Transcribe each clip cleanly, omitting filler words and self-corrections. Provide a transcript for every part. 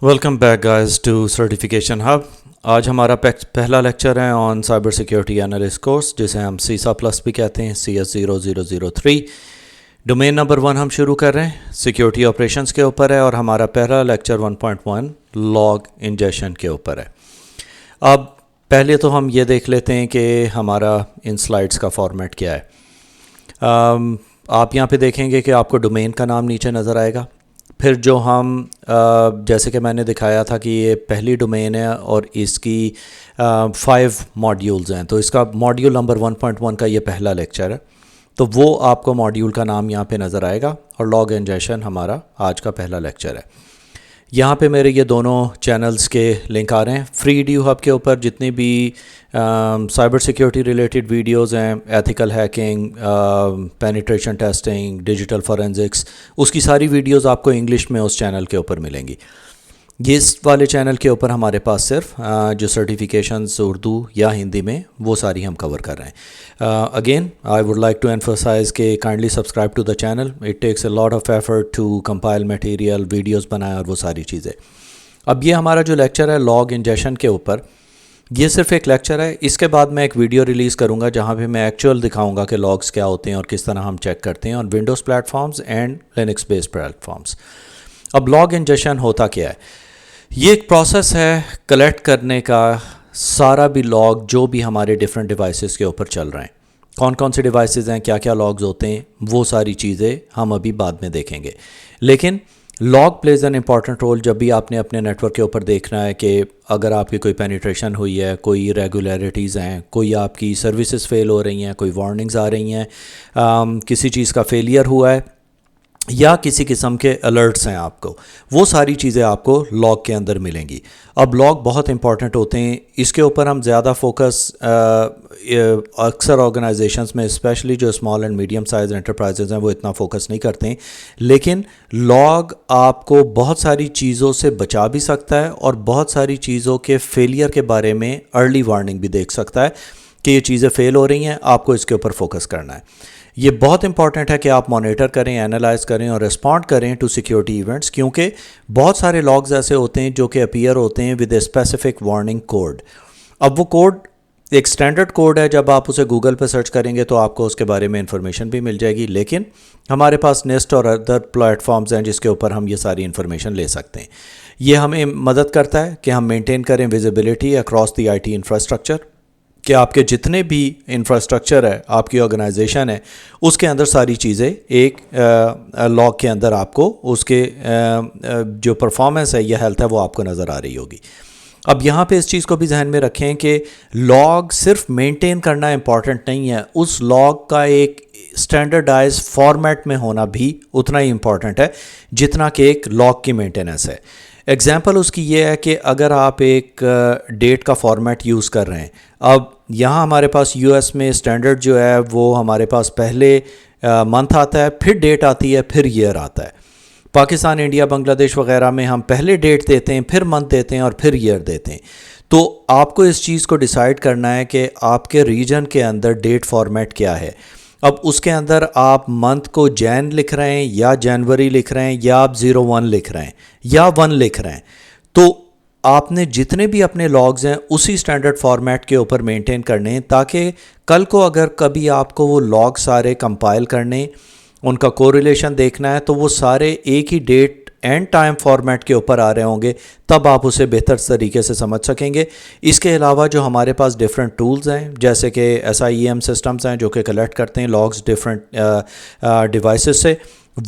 Welcome back guys to certification hub. آج ہمارا پہلا لیکچر ہے on cyber security analyst course, جسے ہم سیسا پلس بھی کہتے ہیں، CS0003. ڈومین نمبر 1 ہم شروع کر رہے ہیں، سیکیورٹی آپریشنز کے اوپر ہے، اور ہمارا پہلا لیکچر 1.1 لاگ انجیکشن کے اوپر ہے. اب پہلے تو ہم یہ دیکھ لیتے ہیں کہ ہمارا ان سلائڈس کا فارمیٹ کیا ہے. آپ یہاں پہ دیکھیں گے کہ آپ کو ڈومین کا نام نیچے نظر آئے گا. پھر جو ہم جیسے کہ میں نے دکھایا تھا کہ یہ پہلی ڈومین ہے اور اس کی 5 ماڈیولز ہیں، تو اس کا ماڈیول نمبر 1.1 کا یہ پہلا لیکچر ہے، تو وہ آپ کو ماڈیول کا نام یہاں پہ نظر آئے گا. اور لاگ انجیکشن ہمارا آج کا پہلا لیکچر ہے. یہاں پہ میرے یہ دونوں چینلز کے لنک آ رہے ہیں. فری ڈیو ہب کے اوپر جتنی بھی سائبر سیکیورٹی ریلیٹڈ ویڈیوز ہیں، ethical hacking, penetration testing, digital forensics, اس کی ساری ویڈیوز آپ کو انگلش میں اس چینل کے اوپر ملیں گی. یہ اس والے چینل کے اوپر ہمارے پاس صرف جو سرٹیفیکیشنز اردو یا ہندی میں وہ ساری ہم کور کر رہے ہیں. Again I would like to emphasise کہ kindly subscribe to the channel. It takes a lot of effort to compile material, videos بنائیں اور وہ ساری چیزیں. اب یہ ہمارا جو لیکچر ہے لاگ انجیکشن کے اوپر، یہ صرف ایک لیکچر ہے. اس کے بعد میں ایک ویڈیو ریلیز کروں گا جہاں پہ میں ایکچوئل دکھاؤں گا کہ لاگس کیا ہوتے ہیں اور کس طرح ہم چیک کرتے ہیں on Windows platforms and Linux based platforms. اب لاگ انجیکشن ہوتا کیا ہے؟ یہ ایک پروسیس ہے کلیکٹ کرنے کا سارا بھی لاگ جو بھی ہمارے ڈیفرنٹ ڈیوائسز کے اوپر چل رہے ہیں. کون کون سے ڈیوائسز ہیں، کیا کیا لاگز ہوتے ہیں، وہ ساری چیزیں ہم ابھی بعد میں دیکھیں گے. لیکن log plays an important role جب بھی آپ نے اپنے نیٹ ورک کے اوپر دیکھنا ہے کہ اگر آپ کی کوئی پینیٹریشن ہوئی ہے، کوئی ریگولیرٹیز ہیں، کوئی آپ کی سروسز فیل ہو رہی ہیں، کوئی وارننگز آ رہی ہیں، کسی چیز کا فیلئر ہوا ہے یا کسی قسم کے الرٹس ہیں آپ کو، وہ ساری چیزیں آپ کو لاگ کے اندر ملیں گی. اب لاگ بہت امپورٹنٹ ہوتے ہیں. اس کے اوپر ہم زیادہ فوکس اکثر آرگنائزیشنز میں، اسپیشلی جو small and medium size enterprises ہیں، وہ اتنا فوکس نہیں کرتے ہیں. لیکن لاگ آپ کو بہت ساری چیزوں سے بچا بھی سکتا ہے اور بہت ساری چیزوں کے فیلئر کے بارے میں ارلی وارننگ بھی دیکھ سکتا ہے کہ یہ چیزیں فیل ہو رہی ہیں، آپ کو اس کے اوپر فوکس کرنا ہے. یہ بہت امپورٹنٹ ہے کہ آپ مانیٹر کریں، اینالائز کریں اور رسپونڈ کریں ٹو سیکیورٹی ایونٹس، کیونکہ بہت سارے لاگز ایسے ہوتے ہیں جو کہ اپیئر ہوتے ہیں with a specific warning code. اب وہ کوڈ ایک اسٹینڈرڈ کوڈ ہے، جب آپ اسے گوگل پہ سرچ کریں گے تو آپ کو اس کے بارے میں انفارمیشن بھی مل جائے گی. لیکن ہمارے پاس نیسٹ اور ادر پلیٹ فارمز ہیں جس کے اوپر ہم یہ ساری انفارمیشن لے سکتے ہیں. یہ ہمیں مدد کرتا ہے کہ ہم مینٹین کریں visibility across the IT infrastructure, کہ آپ کے جتنے بھی انفراسٹرکچر ہے، آپ کی آرگنائزیشن ہے، اس کے اندر ساری چیزیں ایک لاگ کے اندر آپ کو اس کے جو پرفارمنس ہے یا ہیلتھ ہے وہ آپ کو نظر آ رہی ہوگی. اب یہاں پہ اس چیز کو بھی ذہن میں رکھیں کہ لاگ صرف مینٹین کرنا امپورٹنٹ نہیں ہے، اس لاگ کا ایک اسٹینڈرڈائز فارمیٹ میں ہونا بھی اتنا ہی امپورٹنٹ ہے جتنا کہ ایک لاگ کی مینٹیننس ہے. ایگزامپل اس کی یہ ہے کہ اگر آپ ایک ڈیٹ کا فارمیٹ یوز کر رہے ہیں، اب یہاں ہمارے پاس US میں اسٹینڈرڈ جو ہے وہ ہمارے پاس پہلے منتھ آتا ہے، پھر ڈیٹ آتی ہے، پھر ایئر آتا ہے. پاکستان، انڈیا، بنگلہ دیش وغیرہ میں ہم پہلے ڈیٹ دیتے ہیں، پھر منتھ دیتے ہیں اور پھر ایئر دیتے ہیں. تو آپ کو اس چیز کو ڈیسائیڈ کرنا ہے کہ آپ کے ریجن کے اندر ڈیٹ فارمیٹ کیا ہے. اب اس کے اندر آپ منتھ کو جین لکھ رہے ہیں یا جنوری لکھ رہے ہیں یا آپ 01 لکھ رہے ہیں یا 1 لکھ رہے ہیں، تو آپ نے جتنے بھی اپنے لاگز ہیں اسی اسٹینڈرڈ فارمیٹ کے اوپر مینٹین کرنے ہیں، تاکہ کل کو اگر کبھی آپ کو وہ لاگ سارے کمپائل کرنے، ان کا کوریلیشن دیکھنا ہے، تو وہ سارے ایک ہی ڈیٹ اینڈ ٹائم فارمیٹ کے اوپر آ رہے ہوں گے، تب آپ اسے بہتر طریقے سے سمجھ سکیں گے. اس کے علاوہ جو ہمارے پاس ڈیفرنٹ ٹولز ہیں، جیسے کہ SIEM سسٹمز ہیں جو کہ کلیکٹ کرتے ہیں لاگز ڈیفرنٹ ڈیوائسز سے،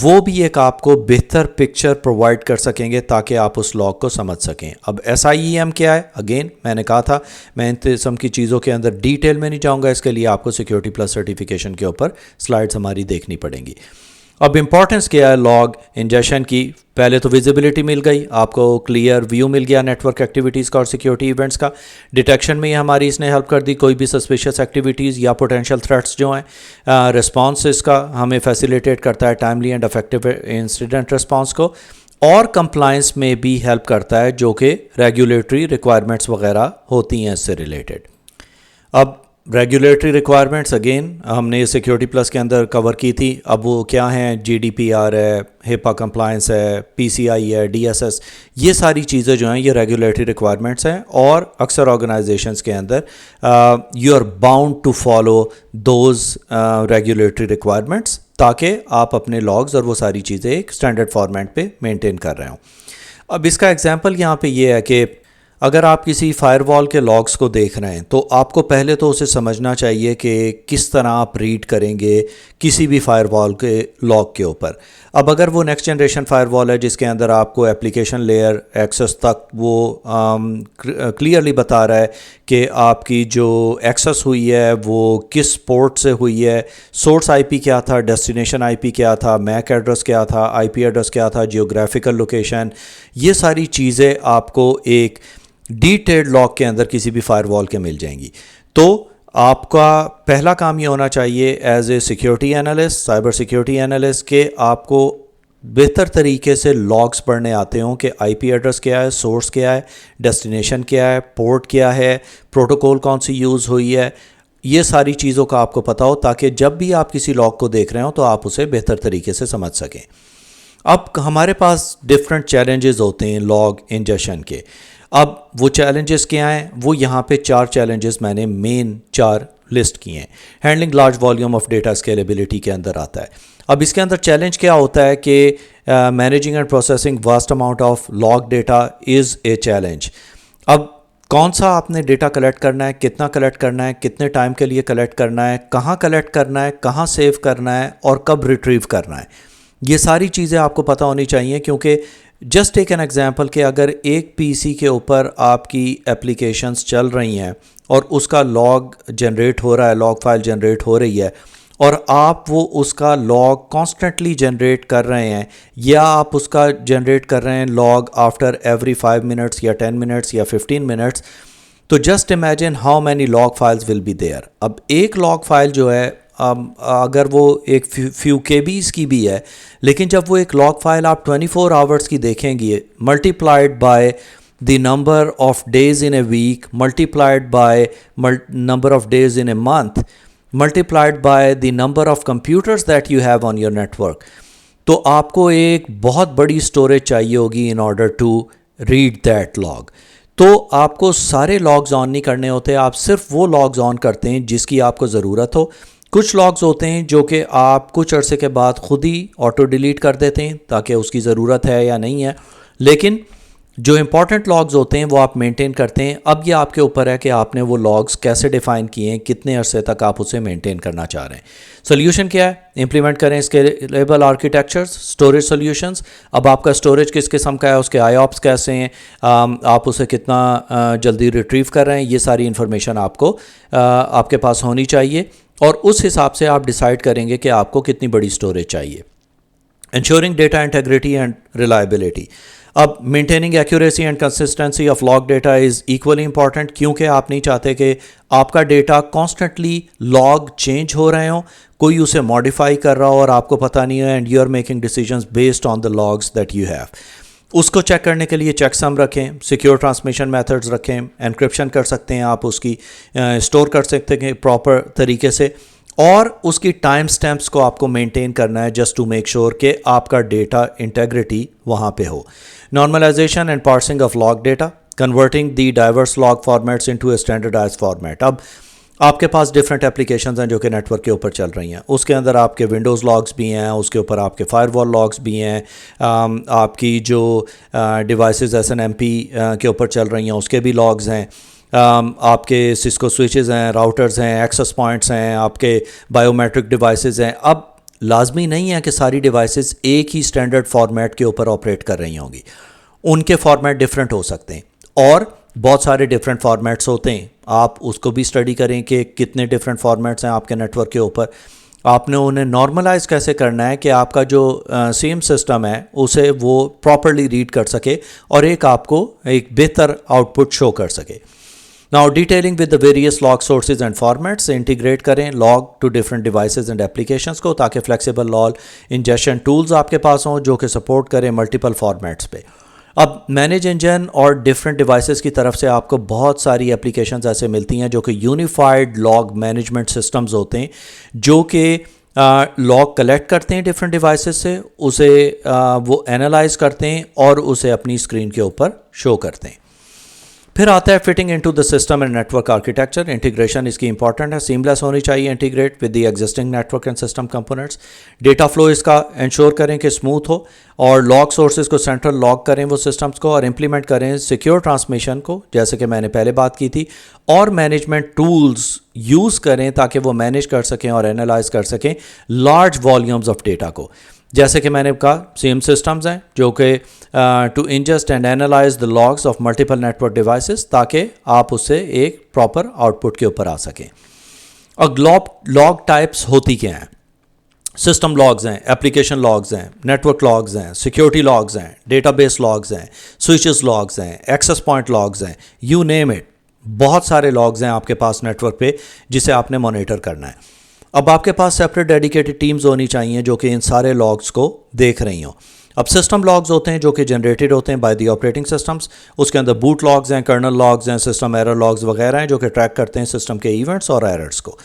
وہ بھی ایک آپ کو بہتر پکچر پرووائڈ کر سکیں گے تاکہ آپ اس لاگ کو سمجھ سکیں. اب SIEM کیا ہے؟ اگین میں نے کہا تھا میں ان قسم کی چیزوں کے اندر ڈیٹیل میں نہیں جاؤں گا، اس کے لیے آپ کو سیکیورٹی پلس سرٹیفکیشن کے اوپر سلائڈز ہماری دیکھنی پڑیں گی. اب امپورٹنس کیا ہے لاگ انجیکشن کی؟ پہلے تو ویزیبلٹی مل گئی، آپ کو کلیئر ویو مل گیا نیٹ ورک ایکٹیویٹیز کا اور سیکیورٹی ایونٹس کا. ڈیٹیکشن میں ہماری اس نے ہیلپ کر دی، کوئی بھی سسپیشس ایکٹیویٹیز یا پوٹینشیل تھریٹس جو ہیں، رسپانس اس کا ہمیں فیسیلیٹیٹ کرتا ہے timely and effective incident response کو، اور کمپلائنس میں بھی ہیلپ کرتا ہے جو کہ ریگولیٹری ریکوائرمنٹس وغیرہ ہوتی ہیں اس سے ریلیٹڈ. اب ریگولیٹری ریکوائرمنٹس اگین ہم نے سیکیورٹی پلس کے اندر کور کی تھی. اب وہ کیا ہیں؟ جی ڈی پی آر ہے, ہیپا کمپلائنس ہے, پی سی آئی ہے, ڈی ایس ایس, یہ ساری چیزیں جو ہیں یہ ریگولیٹری ریکوائرمنٹس ہیں, اور اکثر آرگنائزیشنس کے اندر you are bound to follow those regulatory requirements, تاکہ آپ اپنے لاگز اور وہ ساری چیزیں ایک اسٹینڈرڈ فارمیٹ پہ مینٹین کر رہے ہوں. اب اس کا ایگزامپل یہاں پہ یہ ہے کہ اگر آپ کسی فائر وال کے لاگز کو دیکھ رہے ہیں تو آپ کو پہلے تو اسے سمجھنا چاہیے کہ کس طرح آپ ریڈ کریں گے کسی بھی فائر وال کے لاگ کے اوپر. اب اگر وہ نیکسٹ جنریشن فائر وال ہے جس کے اندر آپ کو اپلیکیشن لیئر ایکسس تک وہ کلیئرلی بتا رہا ہے کہ آپ کی جو ایکسس ہوئی ہے وہ کس پورٹ سے ہوئی ہے, سورس آئی پی کیا تھا, ڈیسٹینیشن آئی پی کیا تھا, میک ایڈریس کیا تھا, آئی پی ایڈریس کیا تھا, جیوگرافیکل لوکیشن, یہ ساری چیزیں آپ کو ایک ڈیٹیلڈ لاگ کے اندر کسی بھی فائر وال کے مل جائیں گی. تو آپ کا پہلا کام یہ ہونا چاہیے as a security analyst, cyber security analyst, کہ آپ کو بہتر طریقے سے لاگز پڑھنے آتے ہوں کہ آئی پی ایڈریس کیا ہے, سورس کیا ہے, ڈیسٹینیشن کیا ہے, پورٹ کیا ہے, پروٹوکول کون سی یوز ہوئی ہے, یہ ساری چیزوں کا آپ کو پتہ ہو, تاکہ جب بھی آپ کسی لاگ کو دیکھ رہے ہوں تو آپ اسے بہتر طریقے سے سمجھ سکیں. اب ہمارے پاس ڈفرینٹ چیلنجز ہوتے ہیں لاگ انجیکشن کے. اب وہ چیلنجز کیا ہیں؟ وہ یہاں پہ 4 چیلنجز میں نے مین 4 لسٹ کیے ہیں. Handling large volume of data scalability کے اندر آتا ہے. اب اس کے اندر چیلنج کیا ہوتا ہے کہ managing and processing vast amount of log data is a challenge. اب کون سا آپ نے ڈیٹا کلیکٹ کرنا ہے, کتنا کلیکٹ کرنا ہے, کتنے ٹائم کے لیے کلیکٹ کرنا ہے, کہاں کلیکٹ کرنا ہے, کہاں سیو کرنا ہے, اور کب ریٹریو کرنا ہے, یہ ساری چیزیں آپ کو پتہ ہونی چاہیے. کیونکہ جسٹ ٹیک این ایگزامپل کہ اگر ایک پی سی کے اوپر آپ کی اپلیکیشنز چل رہی ہیں اور اس کا لاگ جنریٹ ہو رہا ہے, لاگ فائل جنریٹ ہو رہی ہے, اور آپ وہ اس کا لاگ کانسٹنٹلی جنریٹ کر رہے ہیں, یا آپ اس کا جنریٹ کر رہے ہیں لاگ آفٹر ایوری 5 منٹس یا 10 منٹس یا 15 منٹس, تو just imagine how many log files will be there. اب ایک لاگ فائل جو ہے اگر وہ ایک فیو کے بیز کی بھی ہے, لیکن جب وہ ایک لاگ فائل آپ 24 آورس کی دیکھیں گے, multiplied by the number of days in a week, multiplied by number of days in a month, multiplied by the number of computers that you have on your network, تو آپ کو ایک بہت بڑی اسٹوریج چاہیے ہوگی in order to read that log. تو آپ کو سارے لاگز آن نہیں کرنے ہوتے, آپ صرف وہ لاگز آن کرتے ہیں جس کی آپ کو ضرورت ہو. کچھ لاگز ہوتے ہیں جو کہ آپ کچھ عرصے کے بعد خود ہی آٹو ڈیلیٹ کر دیتے ہیں تاکہ اس کی ضرورت ہے یا نہیں ہے, لیکن جو امپورٹنٹ لاگز ہوتے ہیں وہ آپ مینٹین کرتے ہیں. اب یہ آپ کے اوپر ہے کہ آپ نے وہ لاگز کیسے ڈیفائن کیے ہیں, کتنے عرصے تک آپ اسے مینٹین کرنا چاہ رہے ہیں. سولیوشن کیا ہے؟ امپلیمنٹ کریں اسکیلیبل آرکیٹیکچرز, اسٹوریج سولیوشنز. اب آپ کا اسٹوریج کس قسم کا ہے, اس کے آئی آپس کیسے ہیں, آپ اسے کتنا جلدی ریٹریو کر رہے ہیں, یہ ساری انفارمیشن آپ کو آپ کے پاس ہونی چاہیے, اور اس حساب سے آپ ڈیسائیڈ کریں گے کہ آپ کو کتنی بڑی اسٹوریج چاہیے. Ensuring data integrity and reliability. اب maintaining accuracy and consistency of log data is equally important, کیونکہ آپ نہیں چاہتے کہ آپ کا ڈیٹا کانسٹنٹلی لاگ چینج ہو رہے ہوں, کوئی اسے ماڈیفائی کر رہا ہو اور آپ کو پتہ نہیں ہو, and you are making decisions based on the logs that you have. اس کو چیک کرنے کے لیے چیک سم رکھیں, سیکیور ٹرانسمیشن میتھڈز رکھیں, انکرپشن کر سکتے ہیں آپ, اس کی اسٹور کر سکتے ہیں پراپر طریقے سے, اور اس کی ٹائم سٹیمپس کو آپ کو مینٹین کرنا ہے جسٹ ٹو میک شور کہ آپ کا ڈیٹا انٹیگریٹی وہاں پہ ہو. Normalisation and parsing of log data, converting the diverse log formats into a standardise format. اب آپ کے پاس ڈفرینٹ اپلیکیشنز ہیں جو کہ نیٹ ورک کے اوپر چل رہی ہیں, اس کے اندر آپ کے ونڈوز لاگز بھی ہیں, اس کے اوپر آپ کے فائر وال لاگز بھی ہیں, آپ کی جو ڈیوائسز SNMP کے اوپر چل رہی ہیں اس کے بھی لاگز ہیں, آپ کے سسکو سوئچز ہیں, راؤٹرز ہیں, ایکسس پوائنٹس ہیں, آپ کے بایو میٹرک ڈیوائسز ہیں. اب لازمی نہیں ہے کہ ساری ڈیوائسز ایک ہی اسٹینڈرڈ فارمیٹ کے اوپر آپریٹ کر رہی ہوں گی, ان کے فارمیٹ ڈفرینٹ ہو سکتے ہیں, اور بہت سارے ڈفرینٹ فارمیٹس ہوتے ہیں. آپ اس کو بھی اسٹڈی کریں کہ کتنے ڈفرینٹ فارمیٹس ہیں آپ کے نیٹ ورک کے اوپر. آپ نے انہیں نارملائز کیسے کرنا ہے کہ آپ کا جو سیم سسٹم ہے اسے وہ پراپرلی ریڈ کر سکے اور ایک آپ کو ایک بہتر آؤٹ پٹ شو کر سکے. Now detailing with the various log sources and formats, integrate کریں log to different devices and applications کو, تاکہ flexible log ingestion tools آپ کے پاس ہوں جو کہ سپورٹ کریں ملٹیپل فارمیٹس پہ. اب مینیج انجن اور ڈفرینٹ ڈیوائسز کی طرف سے آپ کو بہت ساری اپلیکیشنز ایسے ملتی ہیں جو کہ یونیفائڈ لاگ مینجمنٹ سسٹمز ہوتے ہیں، جو کہ لاگ کلیکٹ کرتے ہیں ڈفرینٹ ڈیوائسز سے، اسے وہ اینالائز کرتے ہیں اور اسے اپنی اسکرین کے اوپر شو کرتے ہیں۔ پھر آتا ہے fitting into the system and network architecture. Integration اس کی امپورٹنٹ ہے، سیملیس ہونی چاہیے integrate with the existing network and system components. Data flow اس کا انشور کریں کہ اسموتھ ہو، اور لاگ سورسز کو سینٹرل لاگ کریں وہ سسٹمز کو، اور امپلیمنٹ کریں سیکیور ٹرانسمیشن کو، جیسے کہ میں نے پہلے بات کی تھی، اور مینجمنٹ ٹولز یوز کریں تاکہ وہ مینیج کر سکیں اور اینالائز کر سکیں لارج والیومز آف ڈیٹا کو۔ جیسے کہ میں نے کہا سیم سسٹمز ہیں جو کہ to ingest and analyze the logs of multiple network devices, تاکہ آپ اس سے ایک پراپر آؤٹ پٹ کے اوپر آ سکیں۔ اور لاگ ٹائپس ہوتی کیا ہیں؟ سسٹم لاگز ہیں، اپلیکیشن لاگز ہیں، نیٹورک لاگز ہیں، سیکیورٹی لاگز ہیں، ڈیٹا بیس لاگز ہیں، سوئچز لاگز ہیں، ایکسیس پوائنٹ لاگز ہیں، یو نیم اٹ، بہت سارے لاگز ہیں آپ کے پاس نیٹورک پہ جسے آپ نے مانیٹر کرنا ہے۔ اب آپ کے پاس سیپریٹ ڈیڈیکیٹڈ ٹیمز ہونی چاہیے جو کہ ان سارے لاگز کو دیکھ رہی ہوں۔ اب سسٹم لاگز ہوتے ہیں جو کہ جنریٹڈ ہوتے ہیں بائی دی آپریٹنگ سسٹمز، اس کے اندر بوٹ لاگز ہیں، کرنل لاگز ہیں، سسٹم ایرر لاگز وغیرہ ہیں جو کہ ٹریک کرتے ہیں سسٹم کے ایونٹس اور ایررز کو۔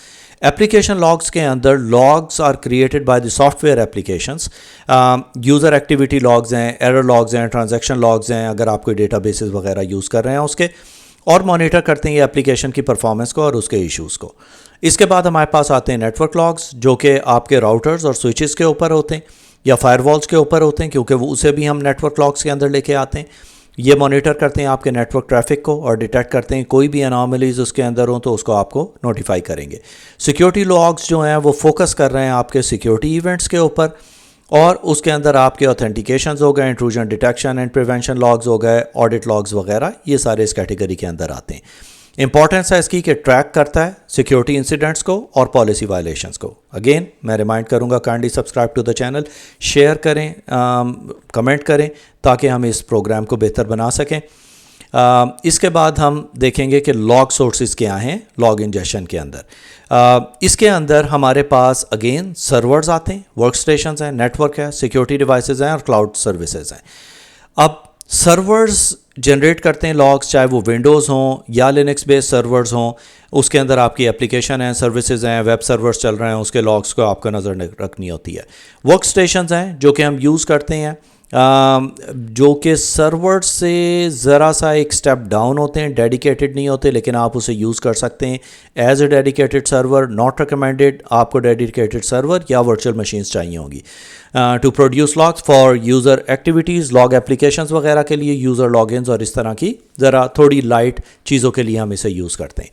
ایپلیکیشن لاگز کے اندر logs are created by the software applications, user activity logs ہیں، ایرر لاگز ہیں، ٹرانزیکشن لاگز ہیں اگر آپ کوئی ڈیٹا بیسز وغیرہ یوز کر رہے ہیں اس کے، اور مانیٹر کرتے ہیں یہ اپلیکیشن کی پرفارمنس کو اور اس کے ایشوز کو۔ اس کے بعد ہمارے پاس آتے ہیں نیٹورک لاگز جو کہ آپ کے راؤٹرز اور سوئچز کے اوپر ہوتے ہیں یا فائر والز کے اوپر ہوتے ہیں، کیونکہ وہ اسے بھی ہم نیٹورک لاگز کے اندر لے کے آتے ہیں۔ یہ مانیٹر کرتے ہیں آپ کے نیٹورک ٹریفک کو اور ڈیٹیکٹ کرتے ہیں کوئی بھی اناملیز اس کے اندر ہوں تو اس کو آپ کو نوٹیفائی کریں گے۔ سیکیورٹی لاگز جو ہیں وہ فوکس کر رہے ہیں آپ کے سیکیورٹی ایونٹس کے اوپر، اور اس کے اندر آپ کے اوتھینٹیکیشنز ہو گئے، انٹروجن ڈیٹیکشن اینڈ پریونشن لاگز ہو گئے، آڈٹ لاگز وغیرہ، یہ سارے اس کیٹیگری کے اندر آتے ہیں۔ امپورٹنس ہے اس کی کہ ٹریک کرتا ہے سیکیورٹی انسیڈنٹس کو اور پالیسی وائلیشنس کو۔ اگین میں ریمائنڈ کروں گا kindly subscribe to the channel, share کریں، کمنٹ کریں تاکہ ہم اس پروگرام کو بہتر بنا سکیں۔ اس کے بعد ہم دیکھیں گے کہ لاگ سورسز کیا ہیں لاگ انجیکشن کے اندر۔ اس کے اندر ہمارے پاس اگین سرورز آتے ہیں، ورک اسٹیشنز ہیں، نیٹورک ہے، سیکیورٹی ڈیوائسز ہیں اور کلاؤڈ سروسز ہیں۔ اب سرورز جنریٹ کرتے ہیں لاگس، چاہے وہ ونڈوز ہوں یا لینکس بیس سرورز ہوں، اس کے اندر آپ کی اپلیکیشن ہیں، سروسز ہیں، ویب سرورز چل رہے ہیں، اس کے لاگس کو آپ کو نظر رکھنی ہوتی ہے۔ ورک اسٹیشنز ہیں جو کہ ہم یوز کرتے ہیں، جو کہ سرور سے ذرا سا ایک سٹیپ ڈاؤن ہوتے ہیں، ڈیڈیکیٹڈ نہیں ہوتے، لیکن آپ اسے یوز کر سکتے ہیں as a dedicated server, not recommended آپ کو ڈیڈیکیٹڈ سرور یا ورچوئل مشینز چاہیے ہوں گی to produce logs for user activities, log applications وغیرہ کے لیے، یوزر لاگنز اور اس طرح کی ذرا تھوڑی لائٹ چیزوں کے لیے ہم اسے یوز کرتے ہیں۔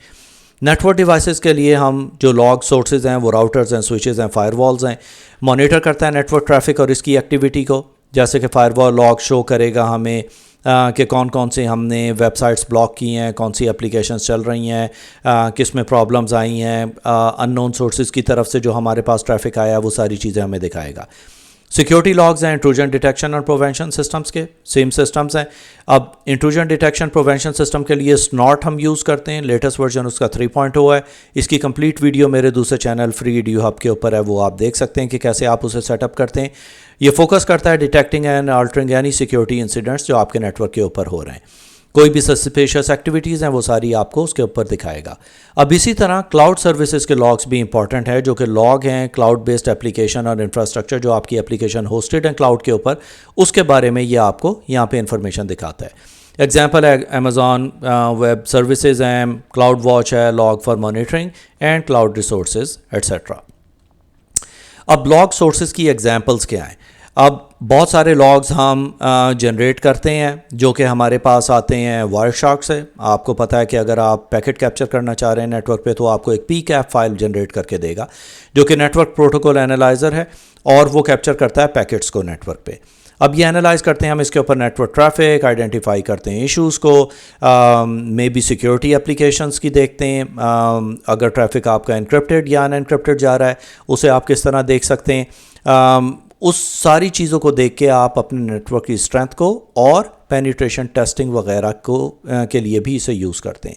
نیٹورک ڈیوائسز کے لیے ہم جو لاگ سورسز ہیں وہ راؤٹرز ہیں، سوئچز ہیں، فائر والز ہیں، مانیٹر کرتا ہے نیٹورک ٹریفک اور اس کی ایکٹیویٹی کو، جیسے کہ فائر وال لاگ شو کرے گا ہمیں کہ کون کون سے ہم نے ویب سائٹس بلاک کی ہیں، کون سی اپلیکیشنز چل رہی ہیں، کس میں پرابلمز آئی ہیں، ان نون سورسز کی طرف سے جو ہمارے پاس ٹریفک آیا وہ ساری چیزیں ہمیں دکھائے گا۔ سیکیورٹی لاگز ہیں انٹروجن ڈیٹیکشن اور پروینشن سسٹمز کے، سیم سسٹمز ہیں۔ اب انٹروجن ڈیٹیکشن پروینشن سسٹم کے لیے سناٹ ہم یوز کرتے ہیں، لیٹسٹ ورژن اس کا 3.0 ہے۔ اس کی کمپلیٹ ویڈیو میرے دوسرے چینل فری ایڈیو ہب کے اوپر ہے، وہ آپ دیکھ سکتے ہیں کہ کیسے آپ اسے سیٹ اپ کرتے ہیں۔ یہ فوکس کرتا ہے ڈیٹیکٹنگ اینڈ آلٹرنگ یعنی سیکیورٹی انسیڈنٹس جو آپ کے نیٹ ورک کے اوپر ہو رہے ہیں، کوئی بھی سسپیشس ایکٹیویٹیز ہیں وہ ساری آپ کو اس کے اوپر دکھائے گا۔ اب اسی طرح کلاؤڈ سروسز کے لاگس بھی امپورٹنٹ ہے، جو کہ لاگ ہیں کلاؤڈ بیسڈ اپلیکیشن اور انفراسٹرکچر جو آپ کی اپلیکیشن ہوسٹڈ ہیں کلاؤڈ کے اوپر، اس کے بارے میں یہ آپ کو یہاں پہ انفارمیشن دکھاتا ہے۔ ایگزامپل ہے امیزون ویب سروسز ہیں، کلاؤڈ واچ ہے، log for monitoring and cloud resources et cetera. اب لاگ سورسز کی ایگزامپلس کیا ہیں؟ اب بہت سارے لاگز ہم جنریٹ کرتے ہیں جو کہ ہمارے پاس آتے ہیں وائر شارک سے۔ آپ کو پتہ ہے کہ اگر آپ پیکٹ کیپچر کرنا چاہ رہے ہیں نیٹ ورک پہ تو آپ کو ایک پی کیپ فائل جنریٹ کر کے دے گا جو کہ نیٹ ورک پروٹوکول اینالائزر ہے، اور وہ کیپچر کرتا ہے پیکٹس کو نیٹ ورک پہ۔ اب یہ اینالائز کرتے ہیں ہم اس کے اوپر نیٹ ورک ٹریفک، آئیڈینٹیفائی کرتے ہیں ایشوز کو، مے بی سیکیورٹی اپلیکیشنز کی دیکھتے ہیں، اگر ٹریفک آپ کا انکرپٹڈ یا ان انکرپٹڈ جا رہا ہے اسے آپ کس طرح دیکھ سکتے ہیں۔ اس ساری چیزوں کو دیکھ کے آپ اپنے نیٹ ورک کی اسٹرینتھ کو اور پینیٹریشن ٹیسٹنگ وغیرہ کو کے لیے بھی اسے یوز کرتے ہیں۔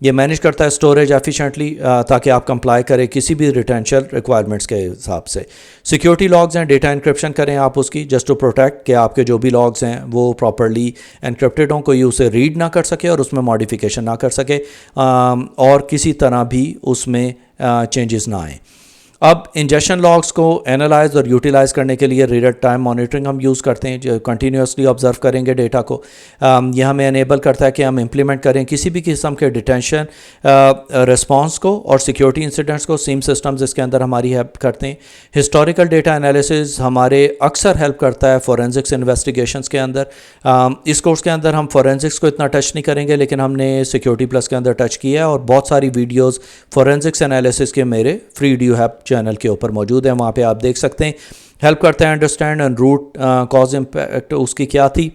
یہ مینیج کرتا ہے اسٹوریج ایفیشینٹلی تاکہ آپ کمپلائی کریں کسی بھی ریٹینشن ریکوائرمنٹس کے حساب سے. سیکیورٹی لاگز ہیں, ڈیٹا انکرپشن کریں آپ اس کی جسٹ ٹو پروٹیکٹ کہ آپ کے جو بھی لاگز ہیں وہ پراپرلی انکرپٹڈ ہوں, کوئی اسے ریڈ نہ کر سکے اور اس میں ماڈیفیکیشن نہ کر سکے اور کسی طرح بھی اس میں چینجز نہ آئیں. اب انجیکشن لاگس کو اینالائز اور یوٹیلائز کرنے کے لیے ریئل ٹائم مانیٹرنگ ہم یوز کرتے ہیں, جو کنٹینیوسلی آبزرو کریں گے ڈیٹا کو. یہ ہمیں انیبل کرتا ہے کہ ہم امپلیمنٹ کریں کسی بھی قسم کے ڈیٹینشن رسپانس کو اور سیکیورٹی انسیڈنٹس کو. سیم سسٹمز اس کے اندر ہماری ہیلپ کرتے ہیں. ہسٹوریکل ڈیٹا انالیسز ہمارے اکثر ہیلپ کرتا ہے فورینزکس انویسٹیگیشنس کے اندر. اس کورس کے اندر ہم فورینزکس کو اتنا ٹچ نہیں کریں گے, لیکن ہم نے سیکیورٹی پلس کے اندر ٹچ کیا ہے اور بہت ساری ویڈیوز فورینزکس انالیسز کے میرے فری ڈیو ہیپ چینل کے اوپر موجود ہیں, وہاں پہ آپ دیکھ سکتے ہیں. ہیلپ کرتا ہے understand and root cause impact اس کی کیا تھی,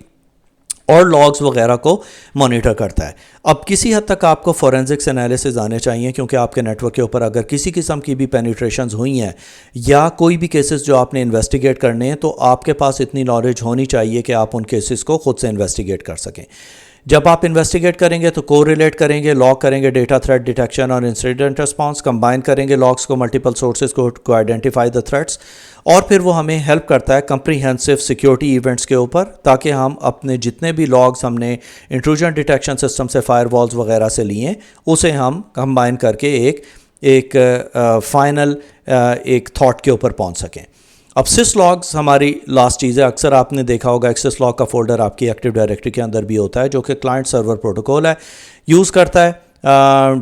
اور لاگز وغیرہ کو مانیٹر کرتا ہے. اب کسی حد تک آپ کو فورینزکس انالیسز آنے چاہیے, کیونکہ آپ کے نیٹ ورک کے اوپر اگر کسی قسم کی بھی پینیٹریشنز ہوئی ہیں یا کوئی بھی کیسز جو آپ نے انویسٹیگیٹ کرنے ہیں, تو آپ کے پاس اتنی نالج ہونی چاہیے کہ آپ ان کیسز کو خود سے انویسٹیگیٹ کر سکیں. جب آپ انویسٹیگیٹ کریں گے تو کو ریلیٹ کریں گے, لاگ کریں گے ڈیٹا تھریٹ ڈیٹیکشن اور انسیڈنٹ رسپانس, کمبائن کریں گے لاگس کو ملٹیپل سورسز کو آئیڈینٹیفائی دا تھریٹس, اور پھر وہ ہمیں ہیلپ کرتا ہے کمپریہنسو سیکیورٹی ایونٹس کے اوپر, تاکہ ہم اپنے جتنے بھی لاگز ہم نے انٹروجن ڈیٹیکشن سسٹم سے فائر والز وغیرہ سے لیے اسے ہم کمبائن کر کے ایک فائنل ایک تھاٹ کے اوپر پہنچ سکیں. اب سس لاگز ہماری لاسٹ چیز ہے. اکثر آپ نے دیکھا ہوگا ایکسس لاگ کا فولڈر آپ کی ایکٹیو ڈائریکٹری کے اندر بھی ہوتا ہے, جو کہ کلائنٹ سرور پروٹوکول ہے, یوز کرتا ہے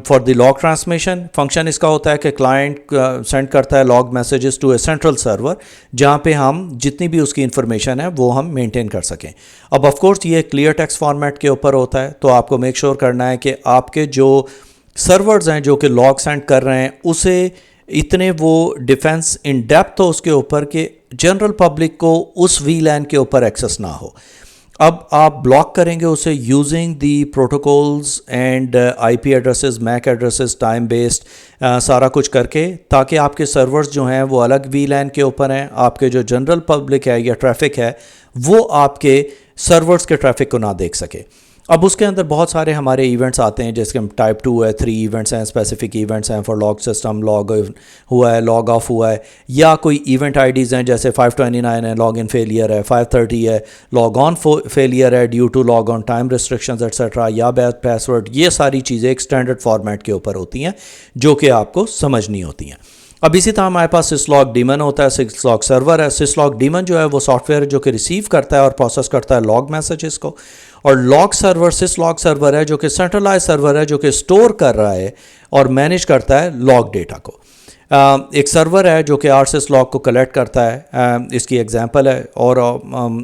for the log transmission. Function اس کا ہوتا ہے کہ کلائنٹ سینڈ کرتا ہے log messages to a central server, جہاں پہ ہم جتنی بھی اس کی انفارمیشن ہے وہ ہم مینٹین کر سکیں. اب آف کورس یہ کلیئر ٹیکسٹ فارمیٹ کے اوپر ہوتا ہے, تو آپ کو میک شیور کرنا ہے کہ آپ کے جو سرورز ہیں جو کہ لاگ سینڈ کر رہے ہیں اسے اتنے وہ ڈیفینس ان ڈیپتھ ہو اس کے اوپر کہ جنرل پبلک کو اس وی لین کے اوپر ایکسس نہ ہو. اب آپ بلاک کریں گے اسے using the protocols and I P addresses, make addresses, time based سارا کچھ کر کے, تاکہ آپ کے سرورز جو ہیں وہ الگ وی لین کے اوپر ہیں, آپ کے جو جنرل پبلک ہے یا ٹریفک ہے وہ آپ کے سرورز کے ٹریفک کو نہ دیکھ سکے. اب اس کے اندر بہت سارے ہمارے ایونٹس آتے ہیں, جیسے کہ ٹائپ 2 ہے, 3 ایونٹس ہیں, اسپیسیفک ایونٹس ہیں فار لاگ سسٹم, لاگ ہوا ہے, لاگ آف ہوا ہے, یا کوئی ایونٹ آئی ڈیز ہیں جیسے 529 ہے, لاگ ان فیلئر ہے, 530 ہے, لاگ آن فیلئر ہے due to log on time restrictions etcetera, یا بیڈ پاسورڈ. یہ ساری چیزیں ایک اسٹینڈرڈ فارمیٹ کے اوپر ہوتی ہیں جو کہ آپ کو سمجھنی ہوتی ہیں. اب اسی طرح ہمارے پاس سسلاگ ڈیمن ہوتا ہے, سسلاگ سرور ہے. سسلاگ ڈیمن جو ہے وہ سافٹ ویئر جو کہ ریسیو کرتا ہے اور پروسیس کرتا ہے لاگ میسیجز کو, اور لاگ سرور سسلاگ سرور ہے جو کہ سینٹرلائز سرور ہے جو کہ اسٹور کر رہا ہے اور مینیج کرتا ہے لاگ ڈیٹا کو. ایک سرور ہے جو کہ آرسس لاگ کو کلیکٹ کرتا ہے, اس کی ایگزامپل ہے, اور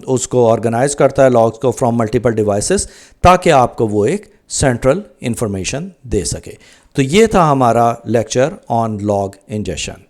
اس کو آرگنائز کرتا ہے لاگس کو فرام ملٹیپل ڈیوائسز, تاکہ آپ کو وہ ایک سینٹرل انفارمیشن دے سکے. تو یہ تھا ہمارا لیکچر آن لاگ انجیکشن.